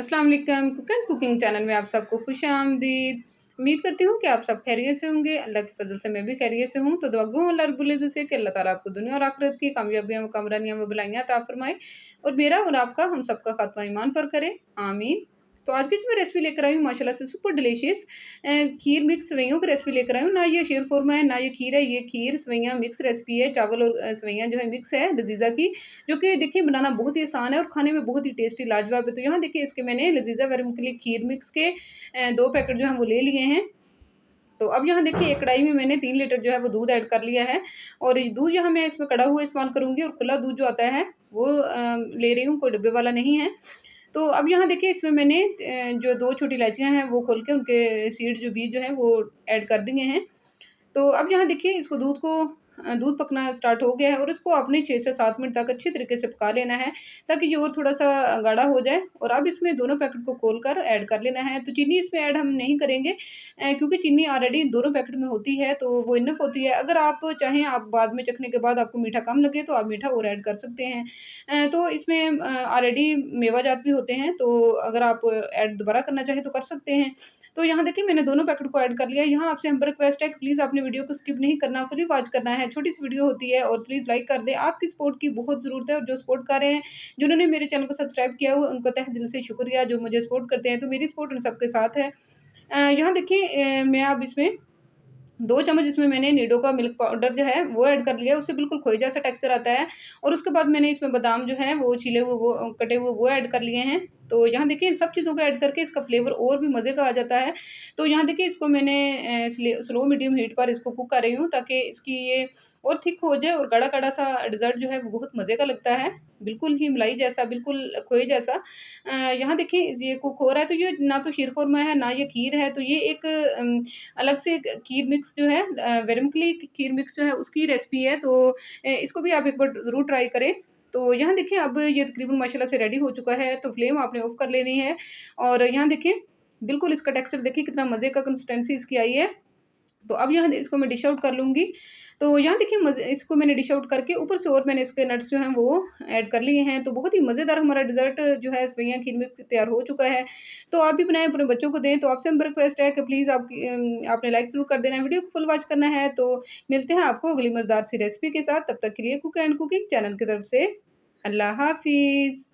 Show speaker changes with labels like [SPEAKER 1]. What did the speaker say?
[SPEAKER 1] अस्सलाम वालेकुम cook and cooking channel में आप सबको खुशामदीद। उम्मीद करती हूँ कि आप सब खैरियत से होंगे। अल्लाह की फजल से मैं भी खैरियत से हूँ। तो दुआ गो अल्लाह रब्बुल इज़्ज़त से कि अल्लाह ताला आपको दुनिया और आखिरत की कामयाबियाँ व कामरानियाँ व भलाइयाँ अता फरमाए और मेरा और आपका हम सबका खात्मा ईमान पर करे, आमीन। तो आज की जो मैं रेसिपी लेकर आई हूँ माशाल्लाह से सुपर डिलीशियस खीर मिक्स सेवइयों की रेसिपी लेकर आई हूँ। ना ये शीरखुरमा है, ना ये खीर है, ये खीर सेवइयाँ मिक्स रेसिपी है। चावल और सेवइयाँ जो है मिक्स है लज़ीज़ा की, जो कि देखिए बनाना बहुत ही आसान है और खाने में बहुत ही टेस्टी लाजवाब है। तो यहाँ देखिए इसके मैंने लज़ीज़ा वेरमिकली खीर मिक्स के 2 पैकेट जो हैं वो ले लिए हैं। तो अब यहाँ देखिए एक कढ़ाई में मैंने 3 लीटर जो है वो दूध ऐड कर लिया है और ये दूध यहाँ मैं इसमें कड़ा हुआ इस्तेमाल करूँगी और खुला दूध जो आता है वो ले रही हूँ, कोई डब्बे वाला नहीं है। तो अब यहाँ देखिए इसमें मैंने जो 2 छोटी इलायचियाँ हैं वो खोल के उनके सीड जो बीज जो हैं वो ऐड कर दिए हैं। तो अब यहाँ देखिए इसको दूध पकना स्टार्ट हो गया है और इसको आपने 6 से 7 मिनट तक अच्छी तरीके से पका लेना है, ताकि ये और थोड़ा-सा गाढ़ा हो जाए और अब इसमें दोनों पैकेट को खोलकर ऐड कर लेना है। तो चीनी इसमें ऐड हम नहीं करेंगे क्योंकि चीनी ऑलरेडी दोनों पैकेट में होती है, तो वो इनफ होती है। अगर आप चाहें आप बाद में चखने के बाद आपको मीठा कम लगे तो आप मीठा और ऐड कर सकते हैं। तो इसमें ऑलरेडी मेवा-जात भी होते हैं, तो अगर आप ऐड दोबारा करना चाहें तो कर सकते हैं। तो यहाँ देखिए मैंने दोनों पैकेट को ऐड कर लिया है। यहाँ आपसे हम्बल रिक्वेस्ट है कि प्लीज़ आपने वीडियो को स्किप नहीं करना, फुली वॉच करना है। छोटी-सी वीडियो होती है और प्लीज़ लाइक कर दें। आपकी सपोर्ट की बहुत ज़रूरत है और जो सपोर्ट कर रहे हैं, जिन्होंने मेरे चैनल को सब्सक्राइब किया हुआ है, उनका तहे दिल से शुक्रिया जो मुझे सपोर्ट करते हैं। तो मेरी सपोर्ट उन सबके साथ है। यहाँ देखिए मैं अब इसमें 2 चम्मच इसमें मैंने नीडो का मिल्क पाउडर जो है वो ऐड कर लिया है, उससे बिल्कुल खोए जैसा टेक्सचर आता है और उसके बाद मैंने इसमें बादाम जो है वो छीले हुए वो कटे हुए वो ऐड कर लिए हैं। तो यहाँ देखिए इन सब चीज़ों को ऐड करके इसका फ्लेवर और भी मज़े का आ जाता है। तो यहाँ देखिए इसको मैंने स्लो मीडियम हीट पर इसको कुक कर रही हूँ, ताकि इसकी ये और थिक हो जाए और गाढ़ा-गाढ़ा सा डेज़र्ट जो है वो बहुत मज़े का लगता है। बिल्कुल ही मलाई जैसा, बिल्कुल खोए जैसा। यहाँ देखिए ये कुक हो रहा है, तो ये ना तो शीरखुरमा है, ना ये खीर है, तो ये एक अलग से एक खीर मिक्स जो है वेरमिकली खीर मिक्स जो है उसकी रेसिपी है। तो इसको भी आप एक बार ज़रूर ट्राई करें। तो यहाँ देखिए अब ये तकरीबन माशाल्लाह से रेडी हो चुका है, तो फ्लेम आपने ऑफ कर लेनी है और यहाँ देखिए बिल्कुल इसका टेक्सचर देखिए कितना मज़े का कंसिस्टेंसी इसकी आई है। तो अब यहाँ इसको मैं डिश आउट कर लूँगी। तो यहाँ देखिए इसको मैंने डिश आउट करके ऊपर से और मैंने इसके नट्स जो हैं वो ऐड कर लिए हैं। तो बहुत ही मज़ेदार हमारा डेज़र्ट जो है सेवइयाँ खीर में तैयार हो चुका है। तो आप भी बनाएँ, अपने बच्चों को दें। तो आपसे मेरा रिक्वेस्ट है कि प्लीज़ आपने लाइक ज़रूर कर देना है, वीडियो को फुल वॉच करना है। तो मिलते हैं आपको अगली मज़ेदार सी रेसिपी के साथ। तब तक के लिए कुक एंड कुकिंग चैनल की तरफ से अल्लाह हाफ़िज़।